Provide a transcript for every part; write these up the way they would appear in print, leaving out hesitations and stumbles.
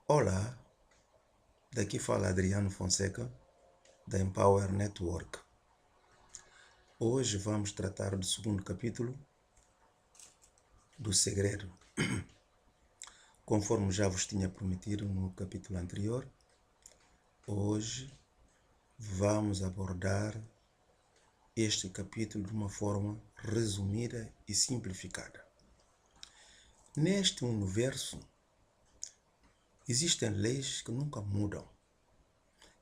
Olá, daqui fala Adriano Fonseca, da Empower Network. Hoje vamos tratar do segundo capítulo do segredo. Conforme já vos tinha prometido no capítulo anterior, hoje vamos abordar este capítulo de uma forma resumida e simplificada. Neste universo, existem leis que nunca mudam.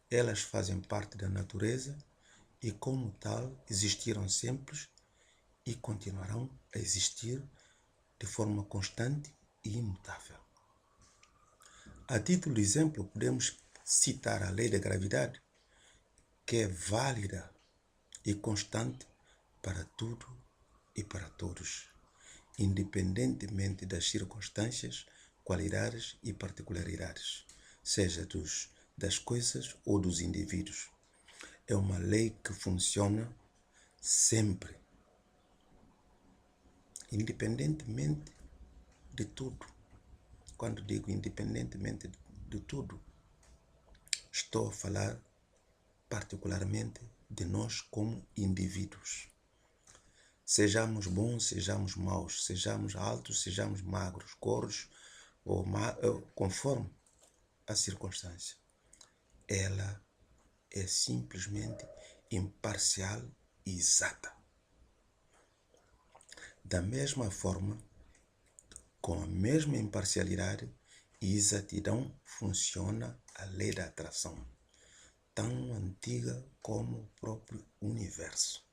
Elas fazem parte da natureza e, como tal, existiram sempre e continuarão a existir de forma constante e imutável. A título de exemplo, podemos citar a lei da gravidade, que é válida e constante para tudo e para todos, independentemente das circunstâncias, qualidades e particularidades, seja das coisas ou dos indivíduos. É uma lei que funciona sempre, independentemente de tudo. Quando digo independentemente de tudo, estou a falar particularmente de nós como indivíduos. Sejamos bons, sejamos maus, sejamos altos, sejamos magros, gordos ou conforme a circunstância. Ela é simplesmente imparcial e exata. Da mesma forma, com a mesma imparcialidade e exatidão, funciona a lei da atração, tão antiga como o próprio universo.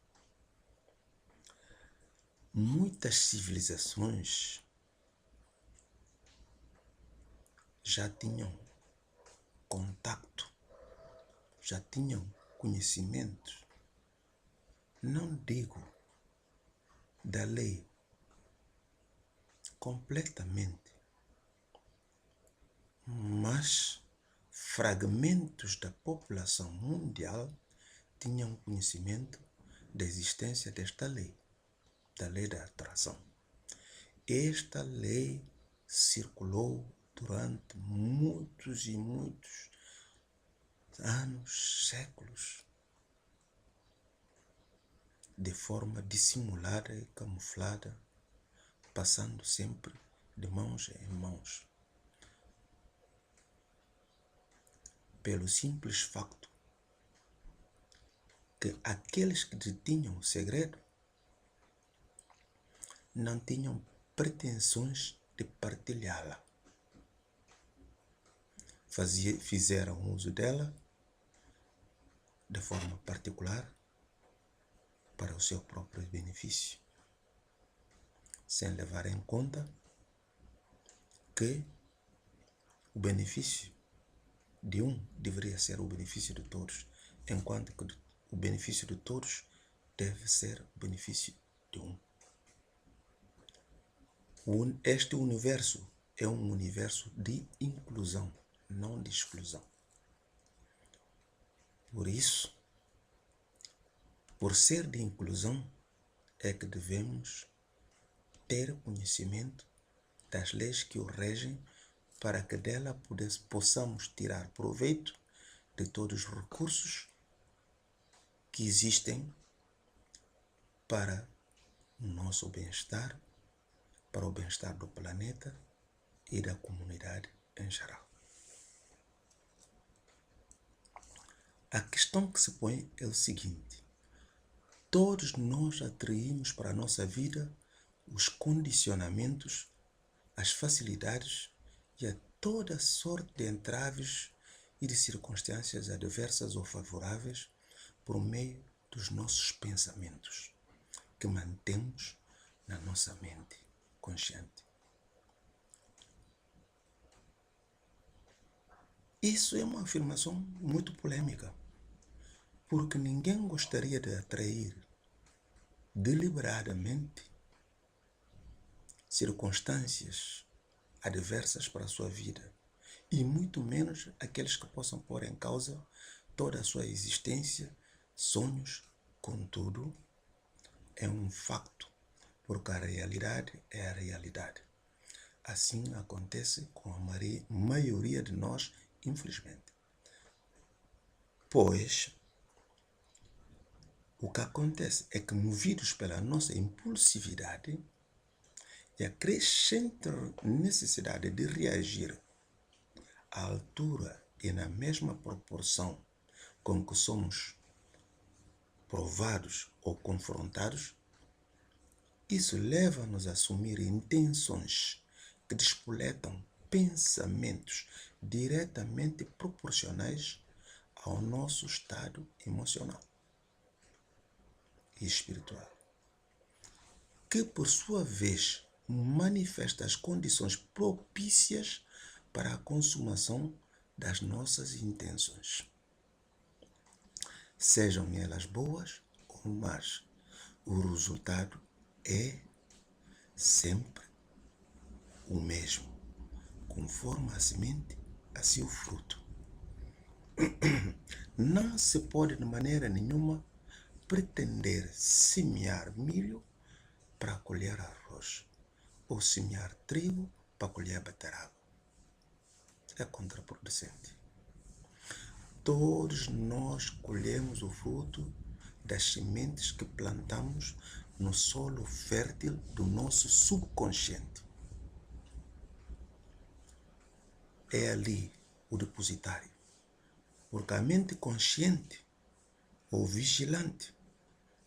Muitas civilizações já tinham contato, já tinham conhecimento, não digo da lei completamente, mas fragmentos da população mundial tinham conhecimento da existência desta lei, da lei da atração. Esta lei circulou durante muitos e muitos anos, séculos, de forma dissimulada e camuflada, passando sempre de mãos em mãos, pelo simples facto que aqueles que detinham o segredo não tinham pretensões de partilhá-la. Fizeram uso dela de forma particular para o seu próprio benefício, sem levar em conta que o benefício de um deveria ser o benefício de todos, enquanto que o benefício de todos deve ser o benefício de um. Este universo é um universo de inclusão, não de exclusão. Por isso, por ser de inclusão, é que devemos ter conhecimento das leis que o regem para que dela possamos tirar proveito de todos os recursos que existem para o nosso bem-estar, para o bem-estar do planeta e da comunidade em geral. A questão que se põe é o seguinte: todos nós atraímos para a nossa vida os condicionamentos, as facilidades e a toda sorte de entraves e de circunstâncias adversas ou favoráveis por meio dos nossos pensamentos, que mantemos na nossa mente consciente. Isso é uma afirmação muito polêmica, porque ninguém gostaria de atrair deliberadamente circunstâncias adversas para a sua vida, e muito menos aqueles que possam pôr em causa toda a sua existência, sonhos. Contudo, é um facto, porque a realidade é a realidade. Assim acontece com a maioria de nós, infelizmente. Pois, o que acontece é que, movidos pela nossa impulsividade e a crescente necessidade de reagir à altura e na mesma proporção com que somos provados ou confrontados, isso leva-nos a assumir intenções que despoletam pensamentos diretamente proporcionais ao nosso estado emocional e espiritual, que por sua vez manifesta as condições propícias para a consumação das nossas intenções, sejam elas boas ou más. O resultado é sempre o mesmo. Conforme a semente, assim o fruto. Não se pode de maneira nenhuma pretender semear milho para colher arroz, ou semear trigo para colher beterraba. É contraproducente. Todos nós colhemos o fruto das sementes que plantamos no solo fértil do nosso subconsciente. É ali o depositário. Porque a mente consciente ou vigilante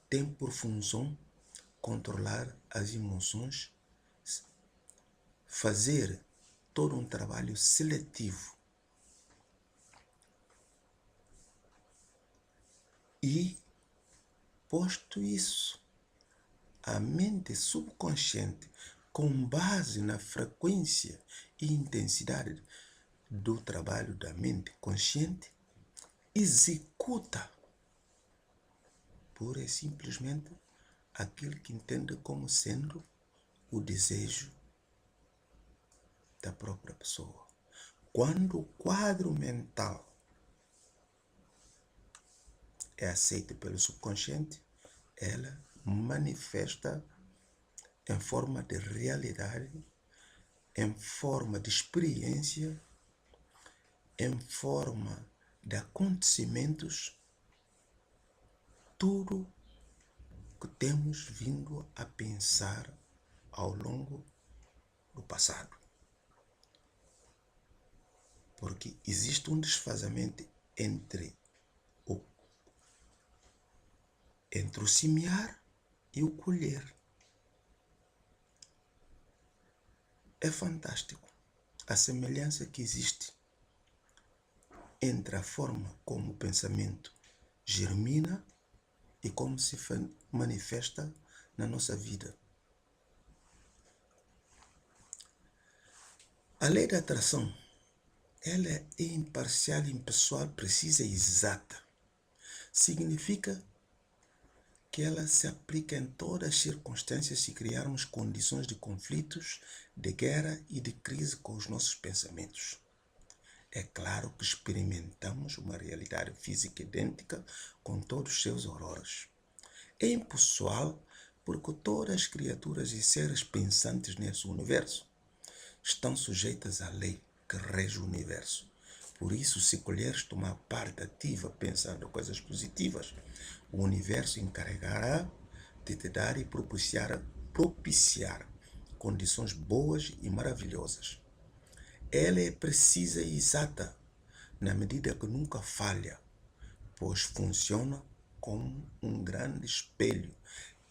tem por função controlar as emoções, fazer todo um trabalho seletivo e, posto isso, a mente subconsciente, com base na frequência e intensidade do trabalho da mente consciente, executa pura e simplesmente aquilo que entende como sendo o desejo da própria pessoa. Quando o quadro mental é aceito pelo subconsciente, ela manifesta em forma de realidade, em forma de experiência, em forma de acontecimentos, tudo que temos vindo a pensar ao longo do passado. Porque existe um desfazamento entre o semear e o colher. É fantástico a semelhança que existe entre a forma como o pensamento germina e como se manifesta na nossa vida. A lei da atração, ela é imparcial, impessoal, precisa e exata. Significa que ela se aplica em todas as circunstâncias se criarmos condições de conflitos, de guerra e de crise com os nossos pensamentos. É claro que experimentamos uma realidade física idêntica com todos os seus horrores. É impessoal porque todas as criaturas e seres pensantes nesse universo estão sujeitas à lei que rege o universo. Por isso, se colheres tomar parte ativa pensando coisas positivas, o universo encarregará de te dar e propiciar condições boas e maravilhosas. Ela é precisa e exata, na medida que nunca falha, pois funciona como um grande espelho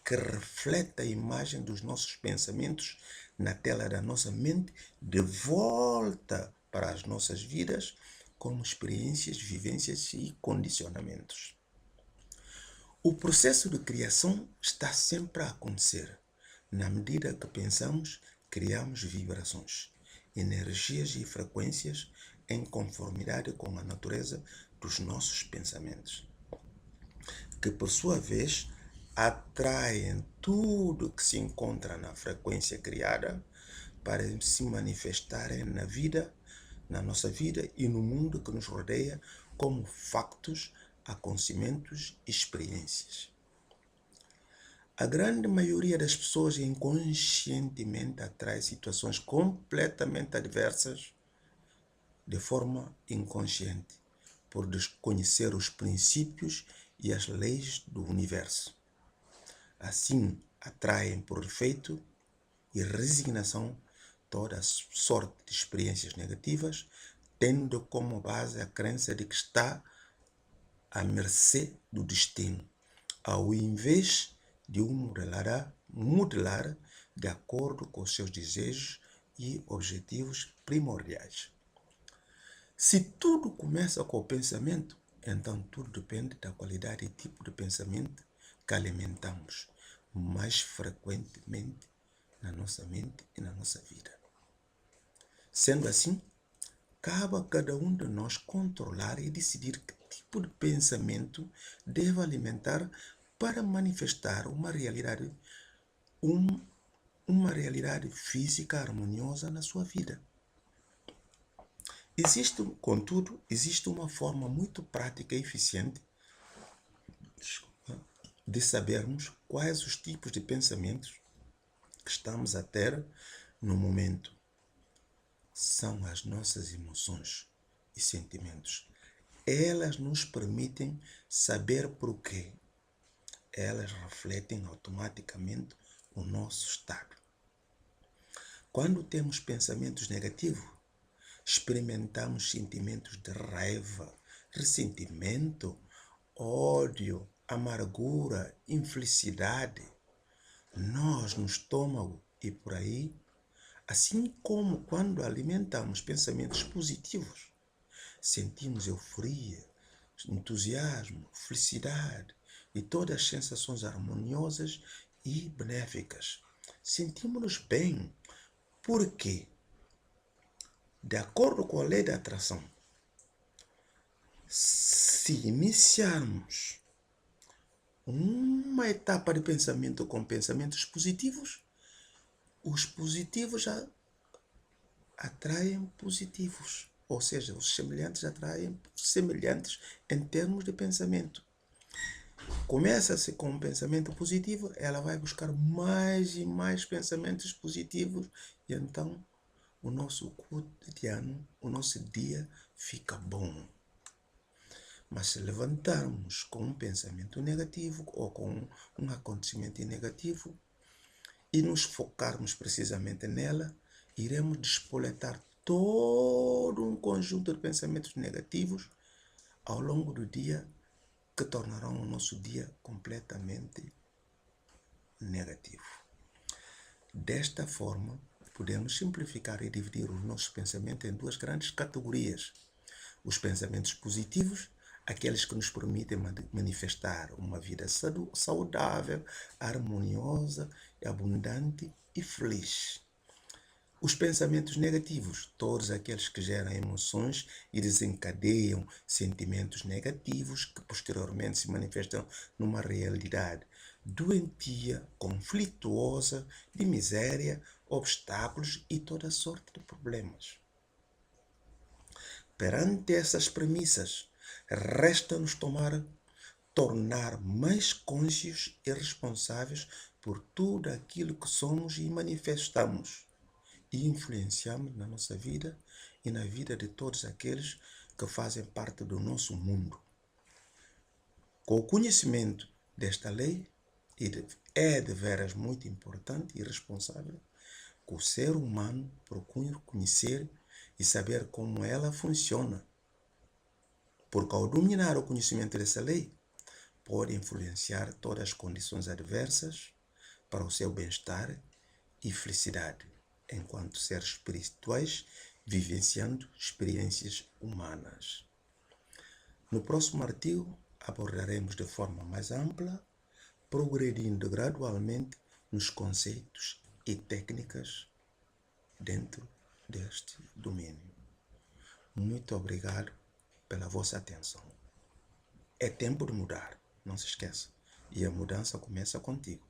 que reflete a imagem dos nossos pensamentos na tela da nossa mente de volta para as nossas vidas como experiências, vivências e condicionamentos. O processo de criação está sempre a acontecer. Na medida que pensamos, criamos vibrações, energias e frequências em conformidade com a natureza dos nossos pensamentos, que por sua vez atraem tudo que se encontra na frequência criada para se manifestarem na vida, na nossa vida e no mundo que nos rodeia como factos, acontecimentos e experiências. A grande maioria das pessoas inconscientemente atrai situações completamente adversas de forma inconsciente, por desconhecer os princípios e as leis do universo. Assim, atraem por defeito e resignação toda sorte de experiências negativas, tendo como base a crença de que está à mercê do destino, ao invés de o modelar de acordo com os seus desejos e objetivos primordiais. Se tudo começa com o pensamento, então tudo depende da qualidade e tipo de pensamento que alimentamos mais frequentemente na nossa mente e na nossa vida. Sendo assim, cabe a cada um de nós controlar e decidir que tipo de pensamento deve alimentar para manifestar uma realidade física harmoniosa na sua vida. Contudo, existe uma forma muito prática e eficiente de sabermos quais os tipos de pensamentos que estamos a ter no momento. São as nossas emoções e sentimentos. Elas nos permitem saber porquê. Elas refletem automaticamente o nosso estado. Quando temos pensamentos negativos, experimentamos sentimentos de raiva, ressentimento, ódio, amargura, infelicidade, nós no estômago e por aí, assim como quando alimentamos pensamentos positivos, sentimos euforia, entusiasmo, felicidade e todas as sensações harmoniosas e benéficas. Sentimos-nos bem. Por quê? De acordo com a lei da atração, se iniciarmos uma etapa de pensamento com pensamentos positivos, os positivos já atraem positivos. Ou seja, os semelhantes atraem semelhantes em termos de pensamento. Começa-se com um pensamento positivo, ela vai buscar mais e mais pensamentos positivos e então o nosso cotidiano, o nosso dia fica bom. Mas se levantarmos com um pensamento negativo ou com um acontecimento negativo e nos focarmos precisamente nela, iremos despoletar todo um conjunto de pensamentos negativos ao longo do dia que tornarão o nosso dia completamente negativo. Desta forma, podemos simplificar e dividir os nossos pensamentos em duas grandes categorias. Os pensamentos positivos, aqueles que nos permitem manifestar uma vida saudável, harmoniosa, abundante e feliz. Os pensamentos negativos, todos aqueles que geram emoções e desencadeiam sentimentos negativos que posteriormente se manifestam numa realidade doentia, conflituosa, de miséria, obstáculos e toda sorte de problemas. Perante essas premissas, resta-nos tornar mais conscientes e responsáveis por tudo aquilo que somos e manifestamos e influenciamos na nossa vida e na vida de todos aqueles que fazem parte do nosso mundo. Com o conhecimento desta lei, é de veras muito importante e responsável que o ser humano procure conhecer e saber como ela funciona. Porque ao dominar o conhecimento dessa lei, pode influenciar todas as condições adversas para o seu bem-estar e felicidade, enquanto seres espirituais vivenciando experiências humanas. No próximo artigo, abordaremos de forma mais ampla, progredindo gradualmente nos conceitos e técnicas dentro deste domínio. Muito obrigado pela vossa atenção. É tempo de mudar, não se esqueça. E a mudança começa contigo.